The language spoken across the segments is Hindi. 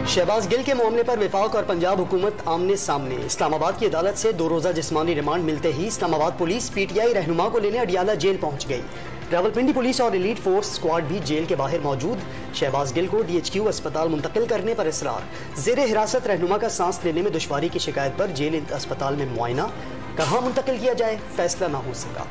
शहबाज गिल के मामले पर वफाक और पंजाब हुकूमत आमने सामने। इस्लामाबाद की अदालत से 2 रोजा जिस्मानी रिमांड मिलते ही इस्लामाबाद पुलिस पीटीआई रहनुमा को लेने अडियाला जेल पहुंच गई। रावलपिंडी पुलिस और एलीट फोर्स स्क्वाड भी जेल के बाहर मौजूद। शहबाज गिल को DHQ अस्पताल मुंतकिल करने पर इसरार। जेर हिरासत रहनुमा का सांस लेने में दुश्वारी की शिकायत पर जेल अस्पताल में मुआयना। कहाँ मुंतकिल किया जाए, फैसला ना हो सका।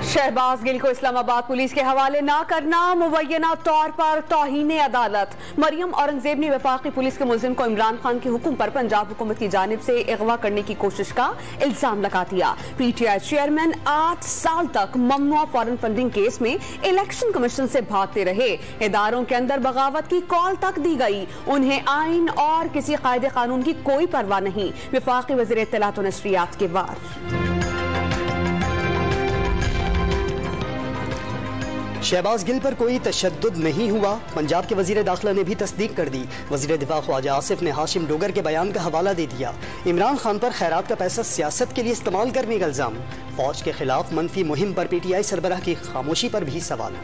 शहबाज गिल को इस्लामाबाद पुलिस के हवाले ना करना मुबैना तौर पर तौहीन अदालत। मरियम औरंगजेब ने वफाकी पुलिस के मुलजिम को इमरान खान के हुक्म पर पंजाब हुकूमत की जानिब से अगवा करने की कोशिश का इल्जाम लगा दिया। PTI चेयरमैन 8 साल तक ममनुआ फॉरेन फंडिंग केस में इलेक्शन कमीशन से भागते रहे। इदारों के अंदर बगावत की कॉल तक दी गई। उन्हें आइन और किसी कायदे कानून की कोई परवाह नहीं। वफाकी वज़ीर इत्तलात और नशरियात के वार। शहबाज गिल पर कोई तशद्दुद नहीं हुआ। पंजाब के वजीर दाखिला ने भी तस्दीक कर दी। वजीर दिफा ख्वाजा आसिफ ने हाशिम डोगर के बयान का हवाला दे दिया। इमरान खान पर खैरात का पैसा सियासत के लिए इस्तेमाल करने का इल्जाम। फौज के खिलाफ मनफी मुहिम पर PTI सरबराह की खामोशी पर भी सवाल।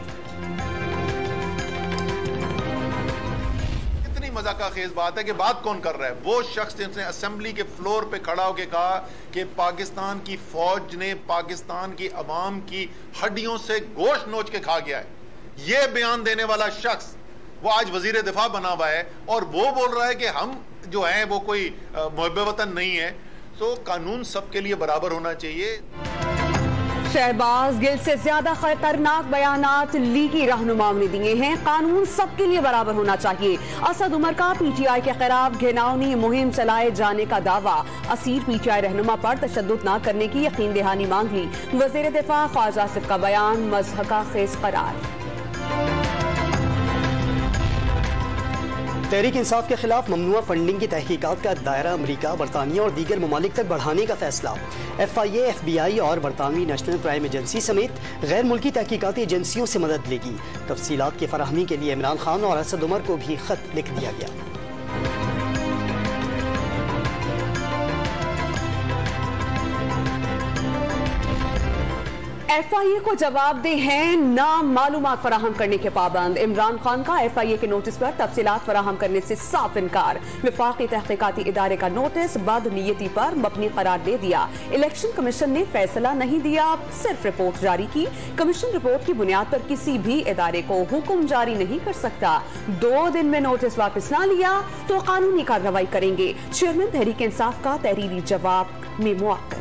मजाक खेज बात है कि बात कौन कर रहा है? वो शख्स जिसने असेंबली के फ्लोर पे खड़ा होकर कहा कि पाकिस्तान की फौज ने पाकिस्तान की अवाम की हड्डियों से गोश्त नोच के खा गया है। ये बयान देने वाला शख्स वो आज वजीर दिफा बना हुआ है और वो बोल रहा है कि हम जो हैं वो कोई मुहब्बे वतन नहीं है। तो कानून सबके लिए बराबर होना चाहिए। शहबाज गिल से ज्यादा खतरनाक बयानात लीगी रहनुमाओं ने दिए हैं। कानून सबके लिए बराबर होना चाहिए। असद उमर का PTI के खिलाफ घिनौनी मुहिम चलाए जाने का दावा। असीर PTI रहनुमा पर तशद्दुद न करने की यकीन दहानी मांग ली। वजीर दिफा ख्वाजा आसिफ का बयान मज़हका खेज करार। तहरीक इंसाफ के खिलाफ ममनुआ फंडिंग की तहकीकात का दायरा अमरीका, बरतानिया और दीगर ममालिक तक बढ़ाने का फैसला। FIA, FBI और बरतानवी नेशनल क्राइम एजेंसी समेत गैर मुल्की तहकीकाती एजेंसियों से मदद लेगी। तफसीलात की फराहमी के लिए इमरान खान और असद उमर को भी खत लिख दिया गया। FIA को जवाबदेह हैं नाम मालूमात फराहम करने के पाबंद। इमरान खान का FIA के नोटिस पर तफसीलात फराहम करने से साफ इनकार। वफाकी तहकीकाती इदारे का नोटिस बदनीयती पर मबनी करार दे दिया। इलेक्शन कमीशन ने फैसला नहीं दिया, सिर्फ रिपोर्ट जारी की। कमीशन रिपोर्ट की बुनियाद पर किसी भी इदारे को हुक्म जारी नहीं कर सकता। 2 दिन में नोटिस वापस न लिया तो कानूनी कार्रवाई करेंगे। चेयरमैन तहरीक इंसाफ का तहरीरी जवाब में मुआक्कद।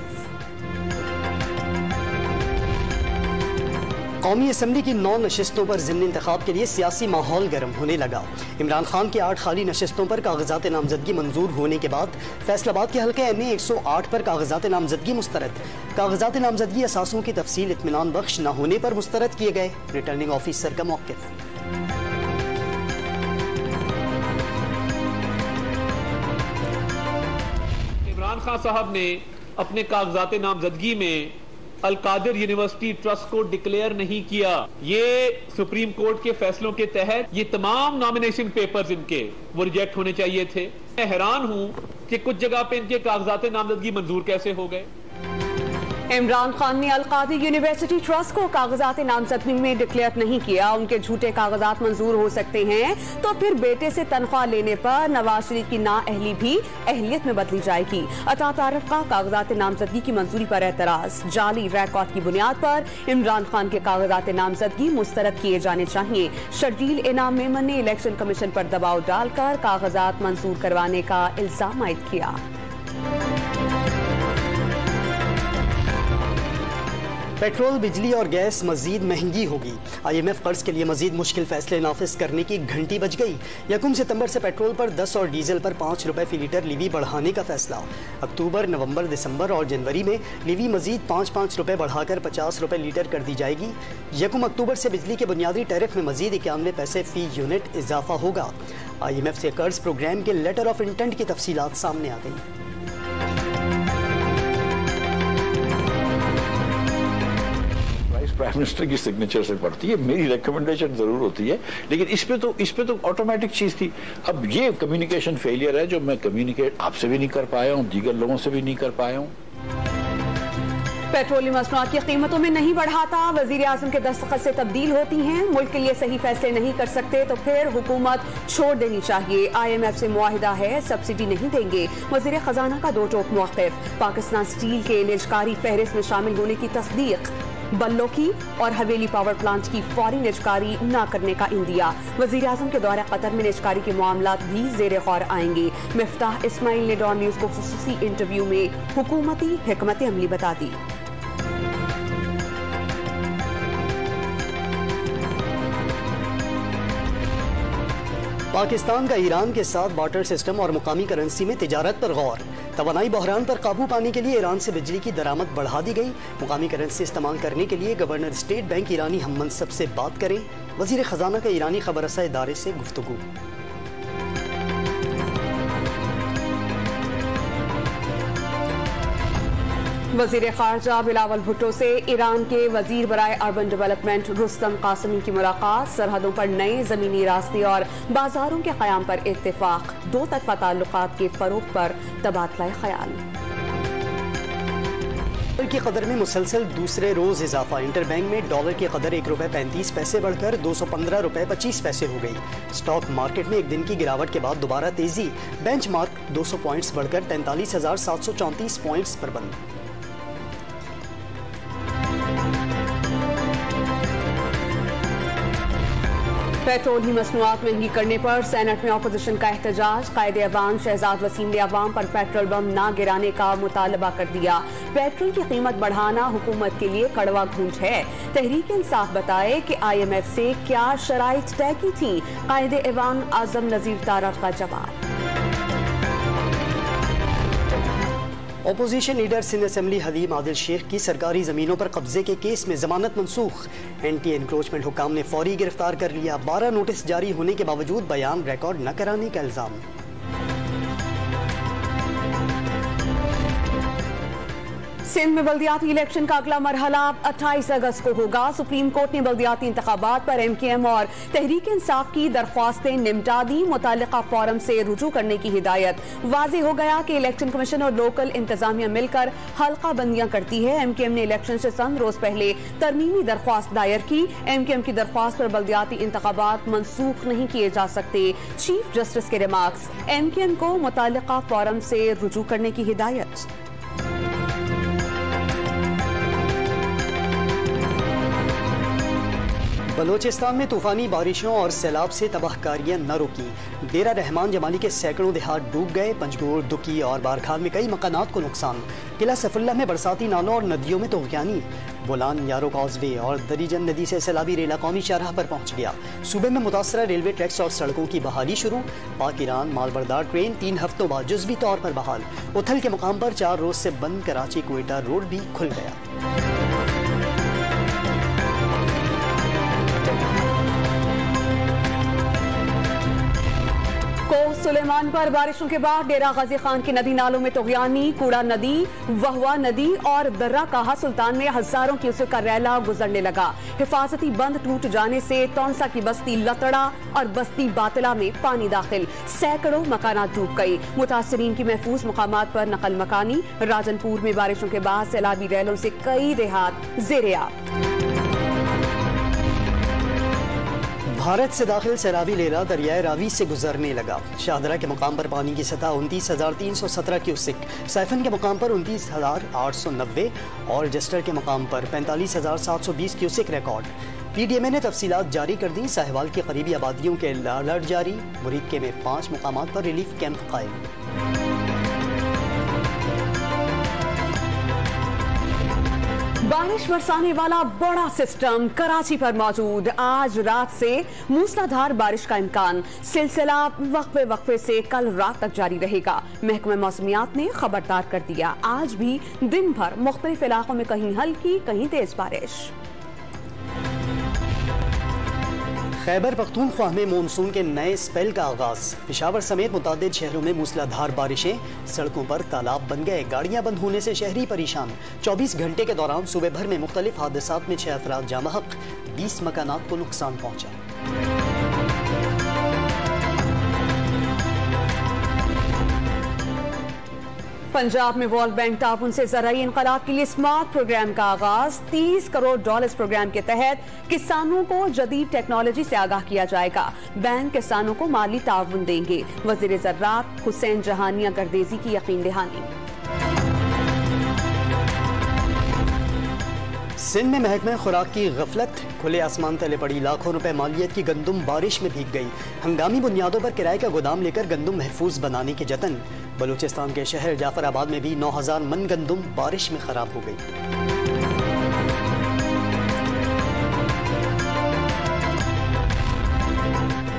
कौमी असम्बली की 9 नशिस्तों पर ज़िमनी इंतखाब के लिए सियासी माहौल गर्म होने लगा। इमरान खान की 8 खाली नशिस्तों पर कागजात नामजदगी मंजूर होने के बाद फैसलाबाद के हल्के MA 108 पर कागजात नामजदगी मुस्तरद। कागजात नामजदगी असासों की तफसील इत्मीनान बख्श न होने पर मुस्तरद किए गए। रिटर्निंग ऑफिसर का मौक़िफ़। इमरान खान साहब ने अपने कागजात नामजदगी में अल-कादिर यूनिवर्सिटी ट्रस्ट को डिक्लेयर नहीं किया। ये सुप्रीम कोर्ट के फैसलों के तहत ये तमाम नॉमिनेशन पेपर्स इनके वो रिजेक्ट होने चाहिए थे। मैं हैरान हूं कि कुछ जगह पे इनके कागजात नामजदगी मंजूर कैसे हो गए। इमरान खान ने अल-कादिर यूनिवर्सिटी ट्रस्ट को कागजात नामजदगी में डिक्लेयर नहीं किया। उनके झूठे कागजात मंजूर हो सकते हैं तो फिर बेटे से तनख्वाह लेने पर नवाज शरीफ की नाअहली भी अहलियत में बदली जाएगी। अता तारिफ का कागजात नामजदगी की मंजूरी पर एतराज। जाली रिकॉर्ड की बुनियाद पर इमरान खान के कागजात नामजदगी मुस्तरद किए जाने चाहिए। शर्जील इनाम मेमन ने इलेक्शन कमीशन पर दबाव डालकर कागजात मंजूर करवाने का इल्जाम आयद किया। पेट्रोल, बिजली और गैस मजीद महंगी होगी। IMF कर्ज के लिए मजीद मुश्किल फैसले नाफिज करने की घंटी बज गई। 1 सितंबर से पेट्रोल पर 10 और डीजल पर 5 रुपए फी लीटर लीवी बढ़ाने का फैसला। अक्टूबर, नवंबर, दिसंबर और जनवरी में लीवी मजीद 5-5 रुपए बढ़ाकर 50 रुपए लीटर कर दी जाएगी। 1 अक्टूबर से बिजली के बुनियादी टैरिफ में मजीद 91 पैसे फी यूनिट इजाफा होगा। IMF से कर्ज प्रोग्राम के लेटर ऑफ इंटेंट की तफसीलात सामने आ गई। प्राइम मिनिस्टर की सिग्नेचर से पड़ती है, मेरी रिकमेंडेशन जरूर होती है, लेकिन इस पे तो ऑटोमेटिक चीज थी। अब ये कम्युनिकेशन फेलियर है जो मैं कम्युनिकेट आपसे भी नहीं कर पाया हूं, दीगर लोगों से भी नहीं कर पाया हूं। पेट्रोलियम मसनूआत की कीमतों में नहीं बढ़ाता, वजीर आजम के दस्तखत से तब्दील होती हैं। मुल्क के लिए सही फैसले नहीं कर सकते तो फिर हुकूमत छोड़ देनी चाहिए। IMF से मुआहिदा है, सब्सिडी नहीं देंगे। वजीर खजाना का दो टोक मौक़िफ़। पाकिस्तान स्टील के निजकारी फहरिस्त में शामिल होने की तस्दीक। बल्लो की और हवेली पावर प्लांट की फौरी निजकारी न करने का इंदिया। वजीर आजम के दौरे कतर में निजकारी के मामलात भी ज़ेर गौर आएंगे। मिफ्ताह इस्माइल ने डॉन न्यूज़ को खुसूसी इंटरव्यू में हुकूमती हिकमत अमली बता दी। पाकिस्तान का ईरान के साथ बार्टर सिस्टम और मुकामी करेंसी में तिजारत पर गौर। तवानाई बहरान पर काबू पाने के लिए ईरान से बिजली की दरामद बढ़ा दी गई। मुकामी करेंसी इस्तेमाल करने के लिए गवर्नर स्टेट बैंक ईरानी हम मनसब से बात करें। वजीर खजाना का ईरानी खबर रसा इदारे से गुफ्तगू। वजीर खारजा बिलावल भुट्टो से ईरान के वजीर बराए अर्बन डेवलपमेंट रुस्तम कासमी की मुलाकात। सरहदों पर नए जमीनी रास्ते और बाजारों के क़याम पर इत्तेफाक। दो तरफा ताल्लुकात के फरोग पर तबादला ख्याल। डॉलर की कदर में मुसलसल दूसरे रोज इजाफा। इंटरबैंक में डॉलर की कदर ₹1.35 बढ़कर 215 रुपए 25 पैसे हो गई। स्टॉक मार्केट में एक दिन की गिरावट के बाद दोबारा तेजी। बेंचमार्क 200 पॉइंट्स बढ़कर 43,734 पॉइंट्स पर बंद। पेट्रोल ही मसनूआत महंगी करने पर सेनेट में अपोजिशन का एहतजाज। कायदे अवाम शहजाद वसीम ने अवाम पर पेट्रोल बम न गिराने का मुतालबा कर दिया। पेट्रोल की कीमत बढ़ाना हुकूमत के लिए कड़वा घूंच है। तहरीक इंसाफ बताए कि IMF से क्या शराइत तय की थी। कायदे अवाम आजम नजीर तारक का जवाब। Opposition leader Sindh assembly Haleem Adil Sheikh की सरकारी जमीनों पर कब्जे के केस में जमानत मनसूख। एंटी एनक्रोचमेंट हुकाम ने फौरी गिरफ्तार कर लिया। 12 नोटिस जारी होने के बावजूद बयान रिकॉर्ड न कराने का इल्जाम। सिंध में बल्दियाती इलेक्शन का अगला मरहला 28 अगस्त को होगा। सुप्रीम कोर्ट ने बल्दियाती इंतखाबात पर MKM और तहरीक इंसाफ की दरख्वास्तें निपटा दी। मुतालिका फोरम से रुजू करने की हिदायत। वाज़ेह हो गया कि इलेक्शन कमीशन और लोकल इंतजामिया मिलकर हल्का बंदियां करती है। MKM ने इलेक्शन से चंद रोज पहले तरमीमी दरख्वास्त दायर की। MKM की दरख्वास्त पर बल्दियाती इंतखाबात मनसूख नहीं किए जा सकते। चीफ जस्टिस के रिमार्क्स। MKM को मुतालिका फोरम से रुजू करने की हिदायत। बलोचिस्तान में तूफानी बारिशों और सैलाब से तबाहकारियां न रुकी। डेरा रहमान जमाली के सैकड़ों देहात डूब गए। पंजगोर, दुकी और बारखाल में कई मकानात को नुकसान। किला सैफुल्लाह में बरसाती नालों और नदियों में तूफ़ानी। बोलान, यारो कॉजवे और दरीजन नदी से सैलाबी रेला कौमी शाहराह पर पहुंच गया। सूबे में मुतासरा रेलवे ट्रैक्स और सड़कों की बहाली शुरू। पाक ईरान मालबरदार ट्रेन 3 हफ्तों बाद जुज़वी तौर पर बहाल। उथल के मुकाम पर 4 रोज से बंद कराची क्वेटा रोड भी खुल गया। सुलेमान पर बारिशों के बाद डेरा गाजी खान की नदी नालों में तोगयानी। कूड़ा नदी, वहवा नदी और दर्रा काहा सुल्तान में हजारों क्यूसेक का रैला गुजरने लगा। हिफाजती बंद टूट जाने से तौनसा की बस्ती लतड़ा और बस्ती बातला में पानी दाखिल। सैकड़ों मकानात डूब गई। मुतासरीन की महफूज मुकामात पर नकल मकानी। राजनपुर में बारिशों के बाद सैलाबी रैलों से कई देहात ज़ेर-ए-आब। भारत से दाखिल सैलाबी रेला दरियाए रावी से गुजरने लगा। शाहदरा के मुकाम पर पानी की सतह 29,317 क्यूसेक, साइफन के मुकाम पर 29,890 और जस्टर के मुकाम पर 45,720 क्यूसेक रिकॉर्ड। PDMA ने तफसीलात जारी कर दी। साहिवाल की करीबी आबादियों के अलर्ट जारी। मुरीक्के में 5 मुकामात पर रिलीफ कैंप कायम। बारिश बरसाने वाला बड़ा सिस्टम कराची पर मौजूद। आज रात से मूसलाधार बारिश का इम्कान। सिलसिला वक्फे वक्फे से कल रात तक जारी रहेगा। महकमा मौसमियात ने खबरदार कर दिया। आज भी दिन भर मुख्तलिफ इलाकों में कहीं हल्की कहीं तेज बारिश। खैबर पख्तूनख्वा में मानसून के नए स्पेल का आगाज। पेशावर समेत मुतादिद शहरों में मूसलाधार बारिशें। सड़कों पर तालाब बन गए। गाड़ियां बंद होने से शहरी परेशान। 24 घंटे के दौरान सूबे भर में मुख्तलिफ हादसात में 6 अफराद जाँ बहक। 20 मकानात को नुकसान पहुंचा। पंजाब में वर्ल्ड बैंक ताउन से ज़राई इनकलाब के लिए स्मार्ट प्रोग्राम का आगाज। $30 करोड़ प्रोग्राम के तहत किसानों को जदीद टेक्नोलॉजी से आगाह किया जाएगा। बैंक किसानों को माली ताउन देंगे। वज़ीर ज़राअत हुसैन जहानिया गर्देजी की यकीन दहानी। सिंध में महकमा खुराक की गफलत, खुले आसमान तले पड़ी लाखों रुपए मालियत की गंदुम बारिश में भीग गई। हंगामी बुनियादों पर किराए का गोदाम लेकर गंदुम महफूज बनाने के जतन। बलूचिस्तान के शहर जाफराबाद में भी 9000 मन गंदुम बारिश में खराब हो गई।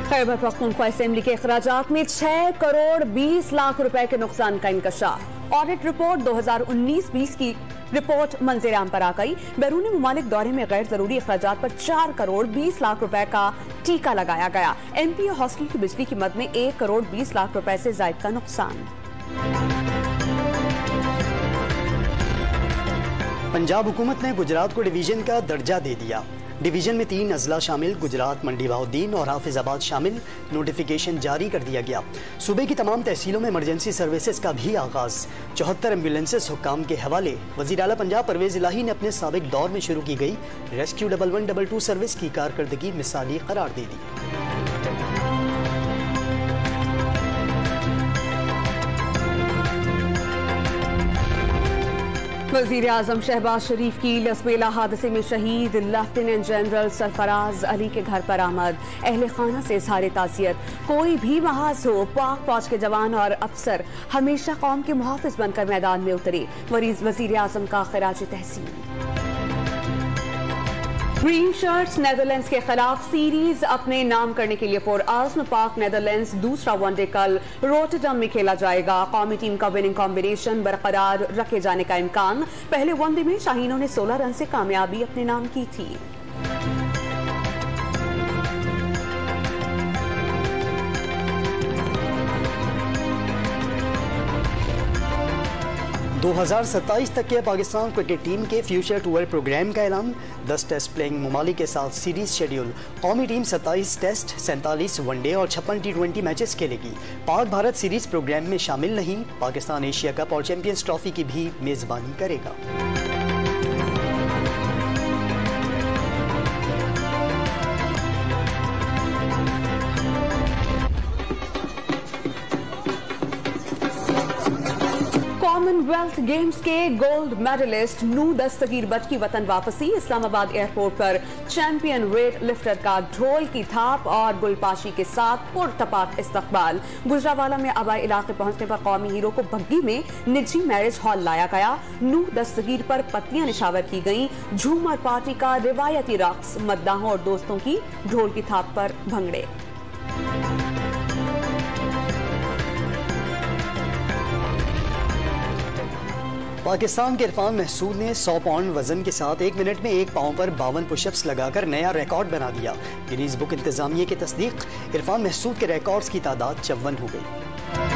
खैबर पख्तूनख्वा असेंबली के अखराजात में 6 करोड़ 20 लाख रुपए के नुकसान का इंकशाफ। ऑडिट रिपोर्ट 2019-20 की रिपोर्ट मंजूराम पर आ गई। बैरूनी मुमालिक दौरे में गैर जरूरी अखराजात पर 4 करोड़ 20 लाख रुपए का टीका लगाया गया। एमपी हॉस्टल की बिजली की मद में 1 करोड़ 20 लाख रुपए से जायद का नुकसान। पंजाब हुकूमत ने गुजरात को डिवीजन का दर्जा दे दिया। डिवीजन में 3 अजला शामिल, गुजरात, मंडी बहाउद्दीन और हाफिजाबाद शामिल। नोटिफिकेशन जारी कर दिया गया। सूबे की तमाम तहसीलों में इमरजेंसी सर्विसेज का भी आगाज। 74 एम्बुलेंसेज हुक्काम के हवाले। वजीर आला पंजाब परवेज इलाही ने अपने साबिक दौर में शुरू की गई रेस्क्यू 1112 सर्विस की कारकर्दगी मिसाली करार दे दी। वज़ीर आज़म शहबाज शरीफ की लसबेला हादसे में शहीद लेफ्टिनेंट जनरल सरफराज अली के घर पर आमद। अहले खाना से इज़हार ताज़ियत। कोई भी महाज हो, पाक फौज के जवान और अफसर हमेशा कौम के मुहाफ़िज़ बनकर मैदान में उतरे। वज़ीर आज़म का खिराज तहसीन। ग्रीन शर्ट्स नेदरलैंड्स के खिलाफ सीरीज अपने नाम करने के लिए पुरअज़्म। पाक नेदरलैंड्स दूसरा वनडे कल रोटरडम में खेला जाएगा। कौमी टीम का विनिंग कॉम्बिनेशन बरकरार रखे जाने का इम्कान। पहले वनडे में शाहीनों ने 16 रन से कामयाबी अपने नाम की थी। 2027 तक के पाकिस्तान क्रिकेट टीम के फ्यूचर टूर प्रोग्राम का ऐलान। 10 टेस्ट प्लेइंग ममालिक के साथ सीरीज शेड्यूल। कौमी टीम 27 टेस्ट, 47 वनडे और 56 T20 मैचेस खेलेगी। पाक भारत सीरीज प्रोग्राम में शामिल नहीं। पाकिस्तान एशिया कप और चैंपियंस ट्रॉफी की भी मेजबानी करेगा। कॉमनवेल्थ गेम्स के गोल्ड मेडलिस्ट नूर दस्तगीर बट की वतन वापसी। इस्लामाबाद एयरपोर्ट पर चैंपियन वेट लिफ्टर का ढोल की थाप और गुलपाशी के साथ पुरतपाक इस्तकबाल। गुजरावाला में आबाई इलाके पहुंचने पर कौमी हीरो को बग्गी में निजी मैरिज हॉल लाया गया। नूर दस्तगीर पर पत्तियां निशावर की गईं। झूमर पार्टी का रिवायती रक्स, मद्दाहों और दोस्तों की ढोल की थाप पर भंगड़े। पाकिस्तान के इरफान महसूद ने 100 पाउंड वजन के साथ 1 मिनट में 1 पाँव पर 52 पुशअप्स लगाकर नया रिकॉर्ड बना दिया। गिनीज बुक इंतजामिया की तस्दीक। इरफान महसूद के रिकॉर्ड्स की तादाद 54 हो गई।